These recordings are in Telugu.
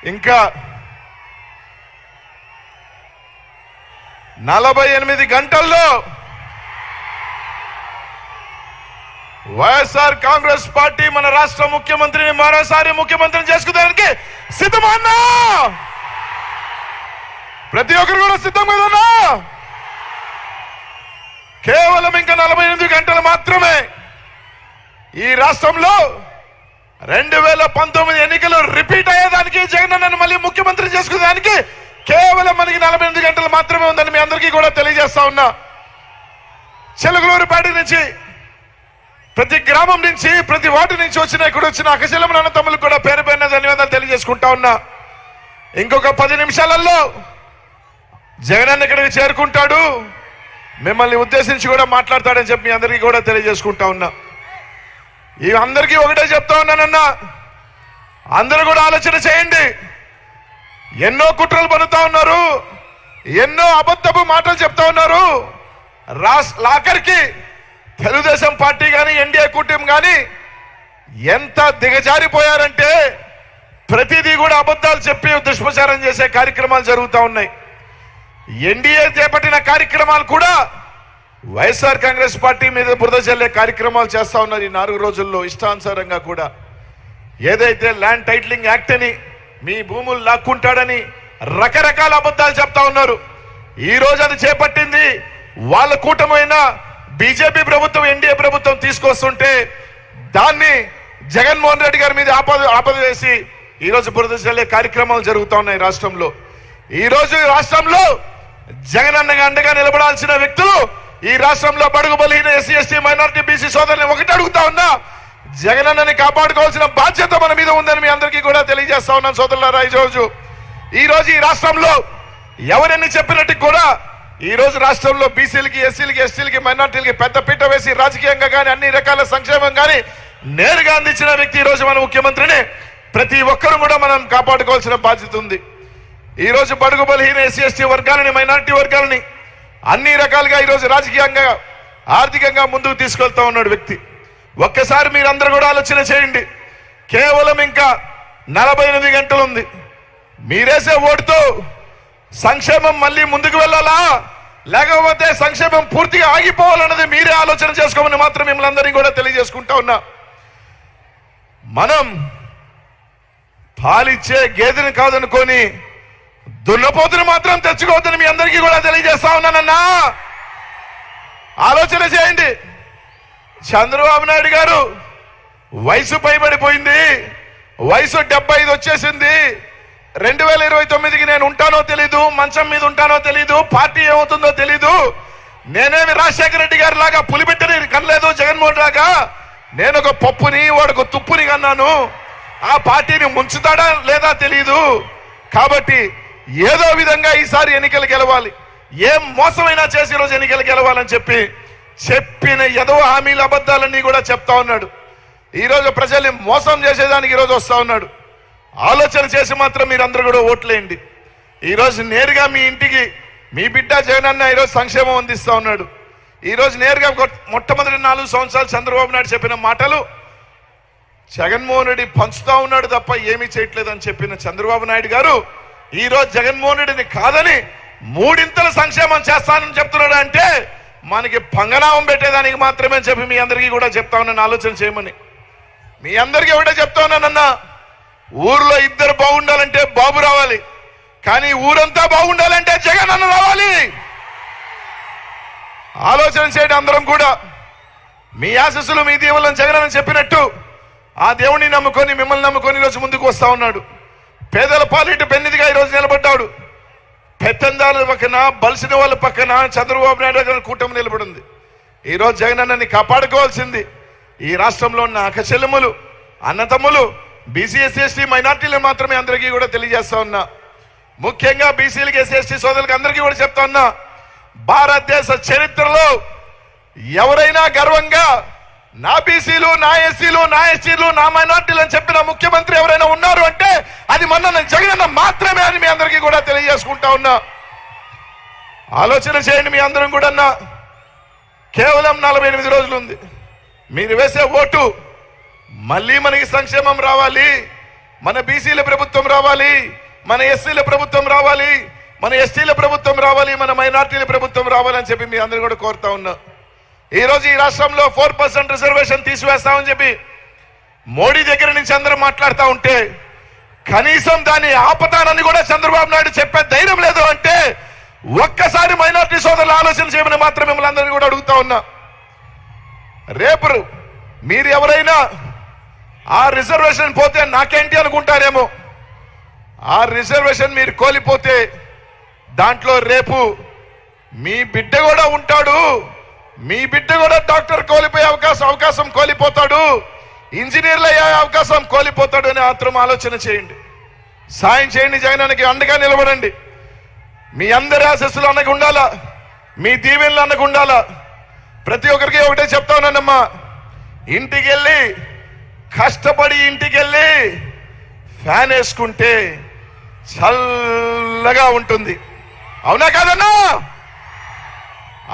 ఇంకా 48 గంటల్లో వైఎస్ఆర్ కాంగ్రెస్ పార్టీ మన రాష్ట్ర ముఖ్యమంత్రిని మరోసారి ముఖ్యమంత్రిని చేసుకునేందుకు సిద్ధమా అన్నా? ప్రతి ఒక్కరు కూడా సిద్ధంగా ఉన్నా? కేవలం ఇంకా 48 గంటలు మాత్రమే ఈ రాష్ట్రంలో 2019 ఎన్నికలు రిపీట్ అయ్యేదానికి, జగన్ అన్నను మళ్ళీ ముఖ్యమంత్రి చేసుకునేదానికి కేవలం మనకి 48 గంటలు మాత్రమే ఉందని మీ అందరికీ కూడా తెలియజేస్తా ఉన్నా. చిలకలూరుపేట నుంచి, ప్రతి గ్రామం నుంచి, ప్రతి వార్డు నుంచి ఇక్కడ వచ్చిన అక్కచెల్లెమ్మల అన్న తమ్ములకు కూడా పేరు పేరున ధన్యవాదాలు తెలియజేసుకుంటా ఉన్నా. ఇంకొక 10 నిమిషాలలో జగన్ అన్న ఇక్కడికి చేరుకుంటాడు, మిమ్మల్ని ఉద్దేశించి కూడా మాట్లాడతాడని చెప్పి మీ అందరికీ కూడా తెలియజేసుకుంటా ఉన్నా. ఈ అందరికీ ఒకటే చెప్తా ఉన్నానన్నా, అందరూ కూడా ఆలోచన చేయండి. ఎన్నో కుట్రలు పన్నుతా ఉన్నారు, ఎన్నో అబద్ధపు మాటలు చెప్తా ఉన్నారు. ఆఖరికి తెలుగుదేశం పార్టీ కానీ ఎన్డీఏ కూటమి కానీ ఎంత దిగజారిపోయారంటే ప్రతిదీ కూడా అబద్ధాలు చెప్పి దుష్ప్రచారం చేసే కార్యక్రమాలు జరుగుతూ ఉన్నాయి. ఎన్డీఏ చేపట్టిన కార్యక్రమాలు కూడా వైఎస్ఆర్ కాంగ్రెస్ పార్టీ మీద బురద చల్లే కార్యక్రమాలు చేస్తా ఉన్నారు. ఈ 4 రోజుల్లో ఇష్టానుసారంగా కూడా ఏదైతే ల్యాండ్ టైటిలింగ్ యాక్ట్ అని, మీ భూములు లాక్కుంటాడని రకరకాల అబద్ధాలు చెప్తా ఉన్నారు. ఈ రోజు అది చేపట్టింది వాళ్ళ కూటమైన బీజేపీ ప్రభుత్వం, ఎన్డీఏ ప్రభుత్వం తీసుకొస్తుంటే దాన్ని జగన్మోహన్ రెడ్డి గారి మీద ఆపద వేసి ఈ రోజు బురద చల్లే కార్యక్రమాలు జరుగుతూ ఉన్నాయి రాష్ట్రంలో. ఈ రోజు రాష్ట్రంలో జగన్ అన్నగా అండగా నిలబడాల్సిన వ్యక్తులు ఈ రాష్ట్రంలో బడుగు బలహీన ఎస్సీ ఎస్టీ మైనారిటీ బీసీ సోదరుని ఒకటి అడుగుతా ఉన్నా, జగన్ అన్నని కాపాడుకోవాల్సిన బాధ్యత మన మీద ఉందని మీ అందరికీ కూడా తెలియజేస్తా ఉన్నాను సోదరులారా. ఈ రోజు ఈ రాష్ట్రంలో ఎవరెన్ని చెప్పినట్టు కూడా ఈ రోజు రాష్ట్రంలో బీసీలకి, ఎస్సీలకి, ఎస్టీలకి, మైనారిటీలకి పెద్ద పీట వేసి రాజకీయంగా కానీ అన్ని రకాల సంక్షేమం కానీ నేరుగా అందించిన వ్యక్తి ఈ రోజు మన ముఖ్యమంత్రిని ప్రతి ఒక్కరూ కూడా మనం కాపాడుకోవాల్సిన బాధ్యత ఉంది. ఈ రోజు బడుగు బలహీన ఎస్సీ ఎస్టీ వర్గాలని, మైనారిటీ వర్గాలని అన్ని రకాలుగా ఈరోజు రాజకీయంగా, ఆర్థికంగా ముందుకు తీసుకెళ్తా ఉన్నాడు వ్యక్తి. ఒక్కసారి మీరందరూ కూడా ఆలోచన చేయండి. కేవలం ఇంకా 48 గంటలు ఉంది. మీరేసే ఓటుతో సంక్షేమం మళ్ళీ ముందుకు వెళ్ళాలా, లేకపోతే సంక్షేమం పూర్తిగా ఆగిపోవాలన్నది మీరే ఆలోచన చేసుకోమని మాత్రం మిమ్మల్ని అందరినీ కూడా తెలియజేసుకుంటా ఉన్నా. మనం పాలిచ్చే గేదెని కాదనుకొని దున్నపోతుని మాత్రం తెచ్చుకోవద్దని మీ అందరికీ కూడా తెలియజేస్తా ఉన్నానన్నా. ఆలోచన చేయండి. చంద్రబాబు నాయుడు గారు వయసు పైబడిపోయింది, వయసు 75 వచ్చేసింది. 2029కి నేను ఉంటానో తెలీదు, మంచం మీద ఉంటానో తెలీదు, పార్టీ ఏమవుతుందో తెలీదు. నేనేమి రాజశేఖర రెడ్డి గారి లాగా పులిబిడ్డని కనలేదు, జగన్మోహన్ లాగా నేను ఒక పప్పుని వాడుకు తుప్పుని కన్నాను. ఆ పార్టీని ముంచుతాడా లేదా తెలీదు. కాబట్టి ఏదో విధంగా ఈసారి ఎన్నికలు గెలవాలి, ఏం మోసమైనా చేసి ఈరోజు ఎన్నికలు గెలవాలని చెప్పిన ఏదో హామీల అబద్ధాలన్నీ కూడా చెప్తా ఉన్నాడు. ఈరోజు ప్రజల్ని మోసం చేసేదానికి ఈరోజు వస్తా ఉన్నాడు. ఆలోచన చేసి మాత్రం మీరందరూ కూడా ఓట్లేయండి. ఈరోజు నేరుగా మీ ఇంటికి మీ బిడ్డ జగన్ అన్న ఈరోజు సంక్షేమం అందిస్తా ఉన్నాడు. ఈరోజు నేరుగా మొట్టమొదటి 4 సంవత్సరాలు చంద్రబాబు నాయుడు చెప్పిన మాటలు జగన్మోహన్ రెడ్డి పంచుతా ఉన్నాడు తప్ప ఏమీ చేయట్లేదని చెప్పిన చంద్రబాబు నాయుడు గారు ఈరోజు జగన్మోహన్ రెడ్డిని కాదని 3 సంక్షేమం చేస్తానని చెప్తున్నాడు. అంటే మనకి పంగనామం పెట్టేదానికి మాత్రమే చెప్పి మీ అందరికీ కూడా చెప్తా ఉన్నాను ఆలోచన చేయమని. మీ అందరికీ ఒకటే చెప్తా ఉన్నానన్నా, ఊర్లో 2 బాగుండాలంటే బాబు రావాలి, కానీ ఊరంతా బాగుండాలంటే జగన్ అన్న రావాలి. ఆలోచన చేయండి అందరం కూడా. మీ ఆశీస్సులు, మీ దీవులను జగన్ అని చెప్పినట్టు ఆ దేవుడిని నమ్ముకొని, మిమ్మల్ని నమ్ముకొని ఈరోజు ముందుకు వస్తా ఉన్నాడు. పేదల పాలిట పెన్నిదిగా ఈరోజు నిలబడ్డాడు. పెత్తందారుల పక్కన, బలిసిన వాళ్ళ పక్కన చంద్రబాబు నాయుడు గారి కూటమి నిలబడింది. ఈరోజు జగన్ అన్నని కాపాడుకోవాల్సింది ఈ రాష్ట్రంలో ఉన్న అక్కచెల్లెమ్మలు, అన్నతమ్ములు, బీసీ, ఎస్సీ, ఎస్టీ, మైనార్టీలు మాత్రమే అందరికీ కూడా తెలియజేస్తా ఉన్నా. ముఖ్యంగా బీసీలకి, ఎస్సీ, ఎస్టీ సోదరులకు అందరికీ కూడా చెప్తా ఉన్నా, భారతదేశ చరిత్రలో ఎవరైనా గర్వంగా నా బీసీలు, నా ఎస్సీలు, నా ఎస్టీలు, నా మైనార్టీలు అని చెప్పిన ముఖ్యమంత్రి ఎవరైనా ఉన్నారు అంటే అది మన జగన్ అన్న మాత్రమే అని మీ అందరికీ కూడా తెలియజేసుకుంటా ఉన్నా. ఆలోచన చేయండి మీ అందరం కూడా. కేవలం 48 రోజులు ఉంది. మీరు వేసే ఓటు మళ్ళీ మనకి సంక్షేమం రావాలి, మన బీసీల ప్రభుత్వం రావాలి, మన ఎస్సీల ప్రభుత్వం రావాలి, మన ఎస్టీల ప్రభుత్వం రావాలి, మన మైనార్టీల ప్రభుత్వం రావాలని చెప్పి మీ అందరూ కూడా కోరుతా ఉన్నా. ఈ రోజు ఈ రాష్ట్రంలో 4% రిజర్వేషన్ తీసివేస్తామని చెప్పి మోడీ దగ్గర నుంచి అందరూ మాట్లాడుతూ ఉంటే కనీసం దాన్ని ఆపతానని కూడా చంద్రబాబు నాయుడు చెప్పే ధైర్యం లేదు అంటే ఒక్కసారి మైనార్టీ సోదరులు ఆలోచన చేయమని మాత్రం మిమ్మల్ని అందరినీ కూడా అడుగుతా ఉన్నా. రేపు మీరు ఎవరైనా ఆ రిజర్వేషన్ పోతే నాకేంటి అనుకుంటారేమో. ఆ రిజర్వేషన్ మీరు కోల్పోతే దాంట్లో రేపు మీ బిడ్డ కూడా ఉంటాడు, మీ బిడ్డ కూడా డాక్టర్ కోల్పోయే అవకాశం కోల్పోతాడు, ఇంజనీర్లు అయ్యే అవకాశం కోల్పోతాడు అని మాత్రం ఆలోచన చేయండి. సాయం చేయండి, జగనానికి అండగా నిలబడండి. మీ అందరి ఆశస్సులు అన్నకు ఉండాలా, మీ దీవెనలు అన్నకు ఉండాలా. ప్రతి ఒక్కరికి ఒకటే చెప్తా ఉన్నానమ్మా, ఇంటికి వెళ్ళి కష్టపడి ఇంటికి వెళ్ళి ఫ్యాన్ వేసుకుంటే చల్లగా ఉంటుంది. అవునా కాదన్నా?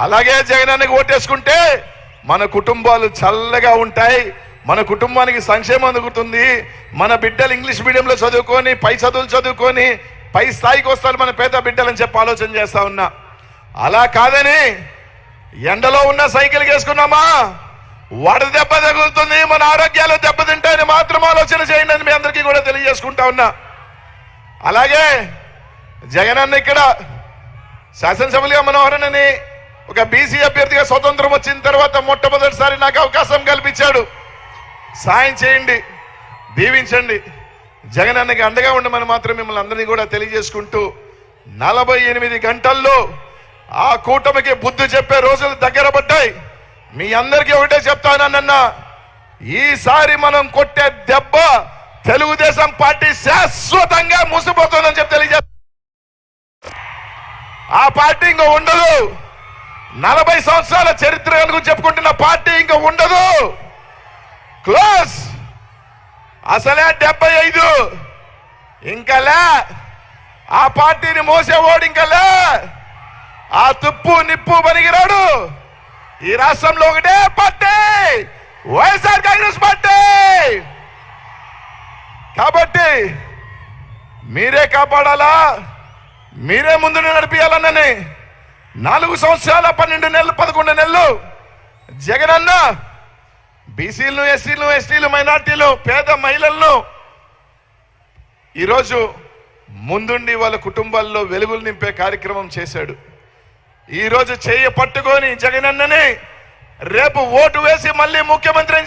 అలాగే జగనానికి ఓటేసుకుంటే మన కుటుంబాలు చల్లగా ఉంటాయి, మన కుటుంబానికి సంక్షేమం అందుకుతుంది, మన బిడ్డలు ఇంగ్లీష్ మీడియంలో చదువుకొని పై చదువులు చదువుకొని పై స్థాయికి వస్తారు మన పేద బిడ్డలని చెప్పి ఆలోచన చేస్తా ఉన్నా. అలా కాదని ఎండలో ఉన్న సైకిల్ వేసుకున్నామా వడ దెబ్బ తగులుతుంది, మన ఆరోగ్యాలు దెబ్బతింటాయని మాత్రం ఆలోచన చేయండి అని మీ అందరికీ కూడా తెలియజేసుకుంటా ఉన్నా. అలాగే జగనన్న ఇక్కడ శాసనసభలుగా మనోహరనని ఒక బీసీ అభ్యర్థిగా స్వతంత్రం వచ్చిన తర్వాత మొట్టమొదటిసారి నాకు అవకాశం కల్పించాడు. సాయం చేయండి, దీవించండి, జగనన్నకి అండగా ఉండమని మాత్రం మిమ్మల్ని అందరినీ కూడా తెలియజేసుకుంటూ 48 గంటల్లో ఆ కూటమికి బుద్ధి చెప్పే రోజులు దగ్గర పడ్డాయి. మీ అందరికీ ఒకటే చెప్తానన్నా, ఈసారి మనం కొట్టే దెబ్బ తెలుగుదేశం పార్టీ శాశ్వతంగా మూసిపోతుందని చెప్పి తెలియజేస్తా. ఆ పార్టీ ఇంకా ఉండదు. 40 సంవత్సరాల చరిత్ర గురించి చెప్పుకుంటున్న పార్టీ ఇంకా ఉండదు. క్లోజ్. అసలే 75 ఇంకా లే. ఆ పార్టీని మోసేవాడు ఇంకా లే. ఆ తుప్పు నిప్పు పనికిరాడు. ఈ రాష్ట్రంలో ఒకటే పార్టీ, వైఎస్ఆర్ కాంగ్రెస్ పార్టీ. కాబట్టి మీరే కాపాడాలా, మీరే ముందు నడిపించాలన్నని 4 సంవత్సరాల 12 నెలలు 11 నెలలు జగనన్న బీసీలను, ఎస్సీలను, ఎస్టీలు, మైనార్టీలు, పేద మహిళలను ఈరోజు ముందుండి వాళ్ళ కుటుంబాల్లో వెలుగులు నింపే కార్యక్రమం చేశాడు. ఈరోజు చెయ్యి పట్టుకొని జగనన్నని రేపు ఓటు వేసి మళ్ళీ ముఖ్యమంత్రి